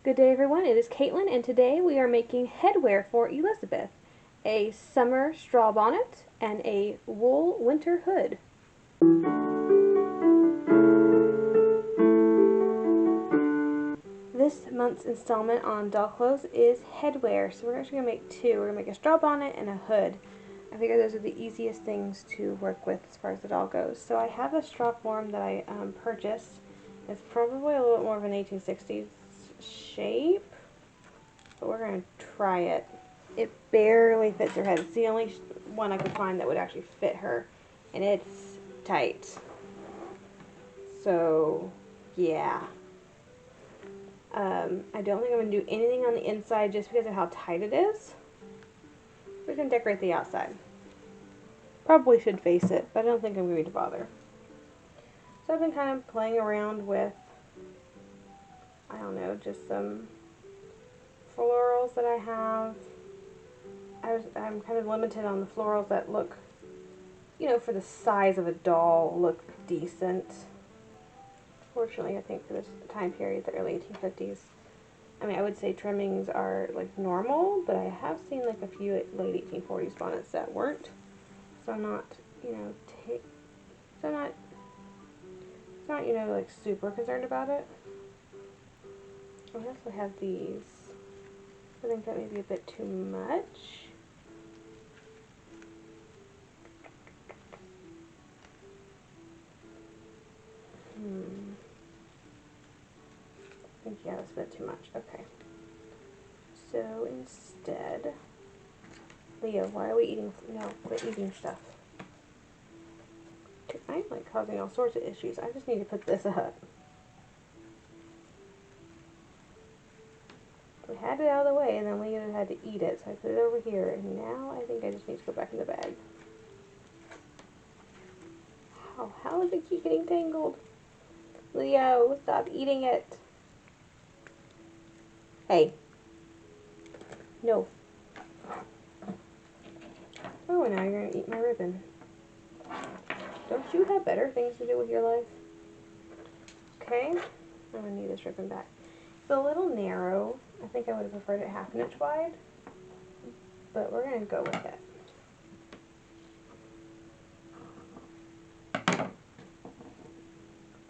Good day everyone, it is Caitlin and today we are making headwear for Elizabeth. A summer straw bonnet and a wool winter hood. This month's installment on doll clothes is headwear, so we're actually going to make two. We're going to make a straw bonnet and a hood. I figure those are the easiest things to work with as far as the doll goes. So I have a straw form that I purchased. It's probably a little bit more of an 1860s shape, but we're going to try it. It barely fits her head. It's the only one I could find that would actually fit her, and it's tight. So, yeah. I don't think I'm going to do anything on the inside just because of how tight it is. We're going to decorate the outside. Probably should face it, but I don't think I'm going to bother. So I've been kind of playing around with, I don't know, just some florals that I have. I'm kind of limited on the florals that look, you know, for the size of a doll, look decent. Fortunately, I think for this time period, the early 1850s, I mean, I would say trimmings are like normal, but I have seen like a few late 1840s bonnets that weren't. So I'm not, you know, you know, like super concerned about it. I also have these. I think that may be a bit too much. I think, yeah, that's a bit too much. Okay. So instead, Leo, why are we eating? No, quit eating stuff. I'm like causing all sorts of issues. I just need to put this up. We had it out of the way, and then Leo had to eat it, so I put it over here, and now I think I just need to go back in the bag. How does it keep getting tangled? Leo, stop eating it. Hey. No. Oh, and now you're going to eat my ribbon. Don't you have better things to do with your life? Okay. I'm going to need this ribbon back. It's a little narrow. I think I would have preferred it half an inch wide, but we're going to go with it.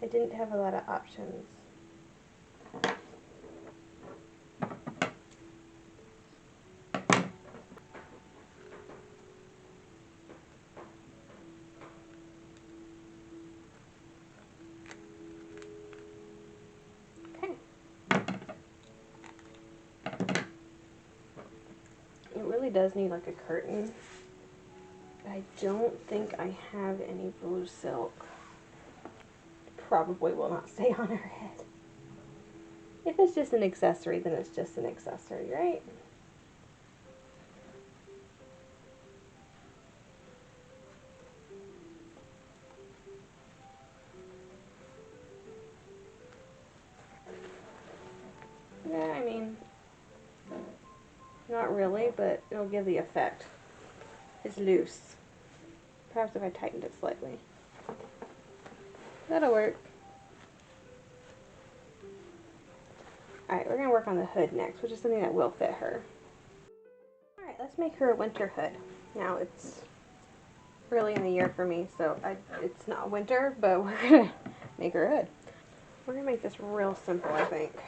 I didn't have a lot of options. Okay. It really does need like a curtain. I don't think I have any blue silk. Probably will not stay on her head. If it's just an accessory, then it's just an accessory, right? Yeah, I mean, not really, but it'll give the effect. It's loose. Perhaps if I tightened it slightly. That'll work. Alright, we're going to work on the hood next, which is something that will fit her. Alright, let's make her a winter hood. Now, it's early in the year for me, so it's not winter, but we're going to make her a hood. We're going to make this real simple, I think.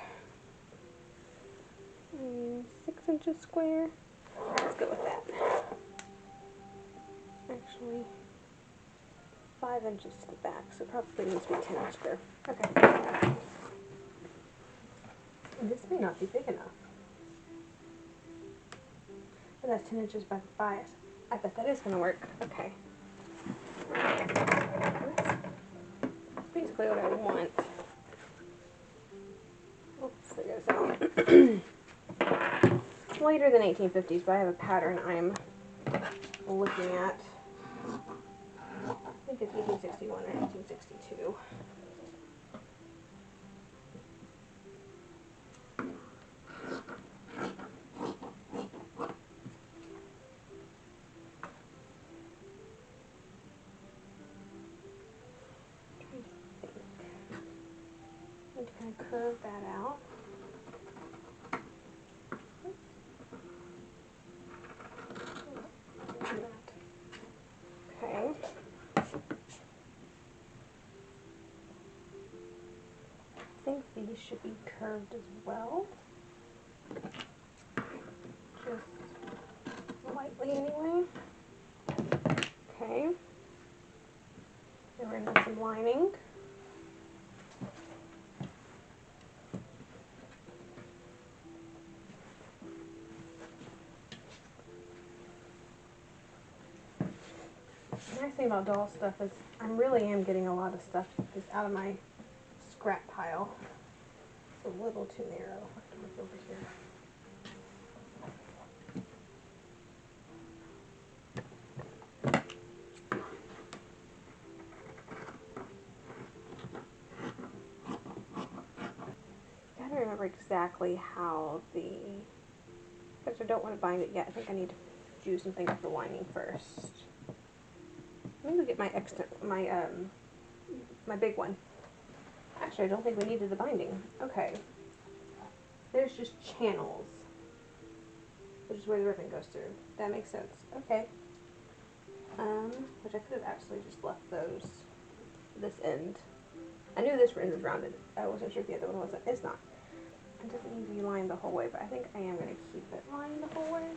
6 inches square. Let's go with that. Actually, 5 inches to the back, so probably needs to be 10 inches square. Okay. This may not be big enough. But that's 10 inches by 5. I bet that is going to work. Okay. That's basically what I want. Oops, there goes that. It's later than 1850s, but I have a pattern I'm looking at. I think it's 1861 or 1862. I'm trying to kind of curve that out. these should be curved as well. Just lightly anyway. Okay. Then we're going to do some lining. The nice thing about doll stuff is I really am getting a lot of stuff just out of my scrap pile. It's a little too narrow. I can look over here. I gotta remember exactly how because I don't want to bind it yet. I think I need to do something with the lining first. Let me go get my big one. Actually, I don't think we needed the binding. Okay. There's just channels, which is where the ribbon goes through. That makes sense. Okay. Which I could have actually just left this end. I knew this end was rounded. I wasn't sure if the other one wasn't. It's not. It doesn't need to be lined the whole way, but I think I am going to keep it lined the whole way.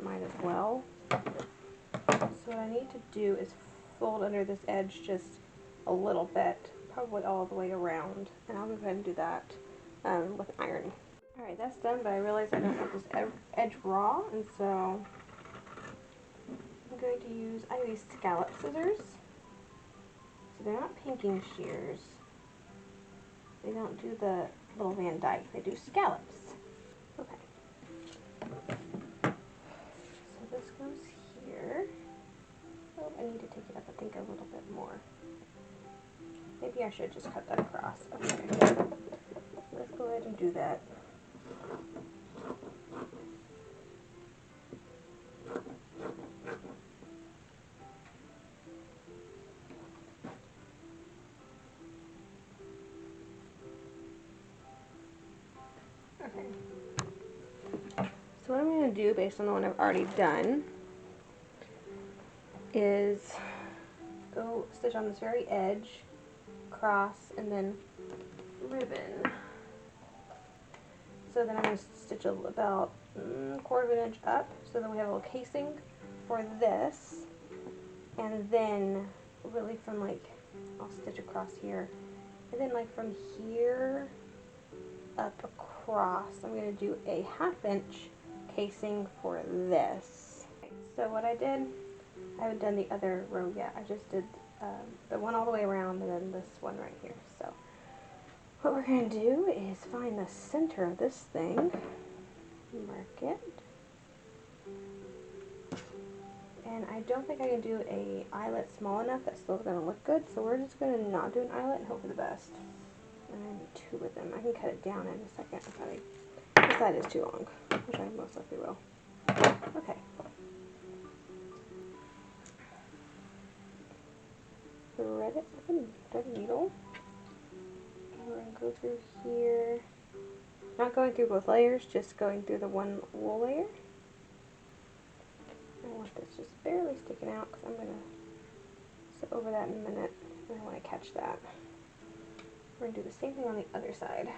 Might as well. So what I need to do is fold under this edge just a little bit, probably all the way around, and I'll go ahead and do that with an iron. Alright, that's done, but I realized I don't want this edge raw, and so I'm going to use, I use scallop scissors. So they're not pinking shears. They don't do the little Van Dyke, they do scallops. Okay. So this goes here. Oh, I need to take it up, I think, a little bit more. Maybe I should just cut that across. Okay. Let's go ahead and do that. Okay. So what I'm going to do, based on the one I've already done, is go stitch on this very edge, cross, and then ribbon. So then I'm going to stitch about a quarter of an inch up, so then we have a little casing for this, and then really from I'll stitch across here, and then from here up across, I'm going to do a 1/2 inch casing for this. Okay, so what I did, I haven't done the other row yet, I just did the one all the way around and then this one right here. So what we're going to do is find the center of this thing, mark it, and I don't think I can do a eyelet small enough that's still going to look good, so we're just going to not do an eyelet and hope for the best. And I need 2 of them. I can cut it down in a second if this side is too long, which I most likely will. Okay. Thread it with a needle. And we're going to go through here. Not going through both layers, just going through the one wool layer. I want this just barely sticking out because I'm going to sit over that in a minute and I want to catch that. We're going to do the same thing on the other side.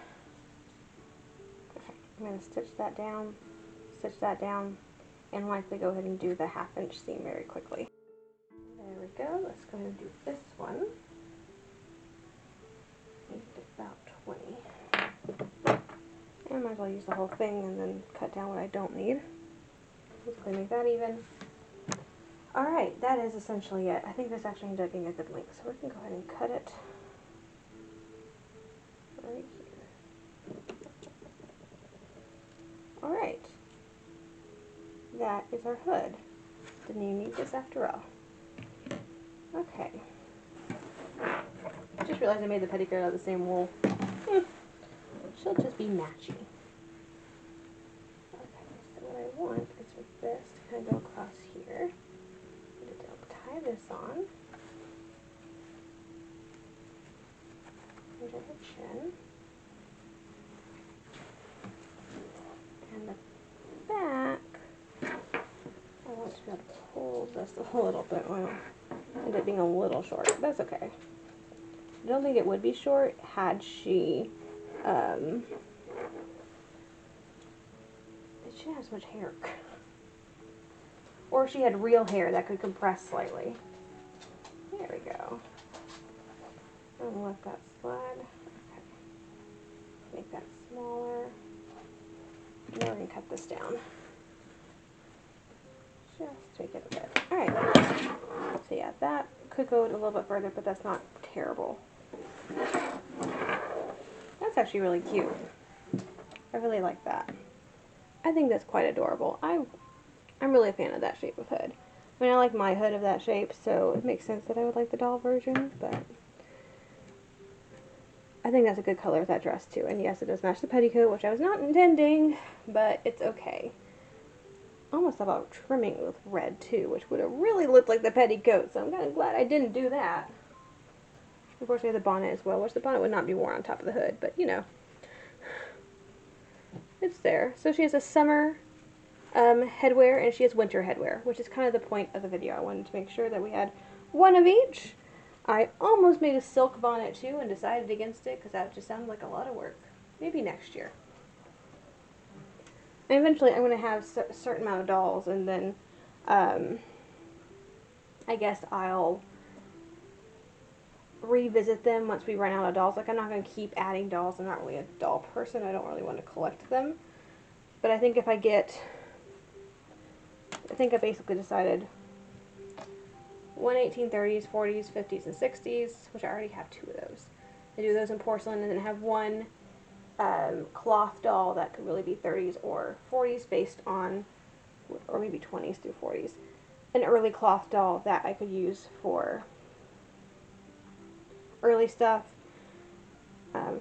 Okay, I'm going to stitch that down, and likely go ahead and do the 1/2 inch seam very quickly. There we go. Let's go ahead and do this one. Need about 20. And I might as well use the whole thing and then cut down what I don't need. Basically make that even. Alright, that is essentially it. I think this actually ended up being a good length, so we can go ahead and cut it right here. Alright. That is our hood. Didn't even need this after all. Okay. I just realized I made the petticoat out of the same wool. She'll just be matchy. Okay, so what I want is for this to kind of go across here. I'm going to tie this on under her chin. And the back, I want to be able to pull this a little bit. Well, end up being a little short. That's okay. I don't think it would be short had she She didn't have so much hair. Or she had real hair that could compress slightly. There we go. I'm gonna let that slide. Okay. Make that smaller. And then we're gonna cut this down. Just make it a bit. Alright. So yeah, that could go a little bit further, but that's not terrible. That's actually really cute. I really like that. I think that's quite adorable. I'm really a fan of that shape of hood. I mean, I like my hood of that shape, so it makes sense that I would like the doll version, but I think that's a good color with that dress too. And yes, it does match the petticoat, which I was not intending, but it's okay. I almost thought about trimming it with red too, which would have really looked like the petticoat, so I'm kind of glad I didn't do that. Of course, we have the bonnet as well, which the bonnet would not be worn on top of the hood, but you know, it's there. So she has a summer headwear, and she has winter headwear, which is kind of the point of the video. I wanted to make sure that we had one of each. I almost made a silk bonnet too and decided against it because that just sounded like a lot of work. Maybe next year. And eventually I'm going to have a certain amount of dolls, and then I guess I'll revisit them once we run out of dolls. Like, I'm not going to keep adding dolls. I'm not really a doll person. I don't really want to collect them. But I think if I get... I think I basically decided one 1830s, 40s, 50s, and 60s, which I already have 2 of those. I do those in porcelain, and then have one cloth doll that could really be 30s or 40s based on, or maybe 20s through 40s. An early cloth doll that I could use for early stuff,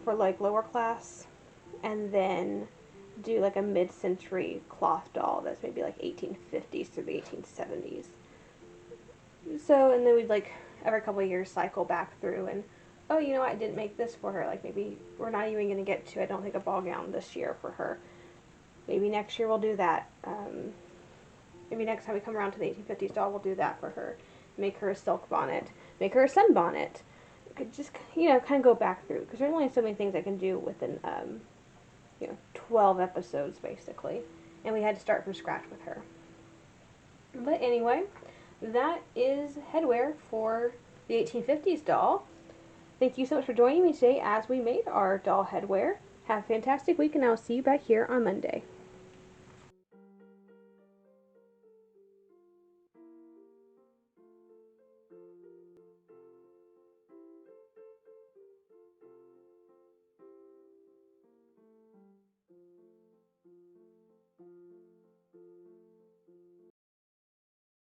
for like lower class, and then do like a mid-century cloth doll that's maybe like 1850s through the 1870s. So, and then we'd like every couple of years cycle back through and, oh, you know what, I didn't make this for her. Like, maybe we're not even going to get to, I don't think, a ball gown this year for her. Maybe next year we'll do that. Maybe next time we come around to the 1850s doll, we'll do that for her. Make her a silk bonnet. Make her a sun bonnet. Could just, you know, kind of go back through, because there's only so many things I can do within, 12 episodes, basically. And we had to start from scratch with her. But anyway, that is headwear for the 1850s doll. Thank you so much for joining me today as we made our doll headwear. Have a fantastic week, and I'll see you back here on Monday.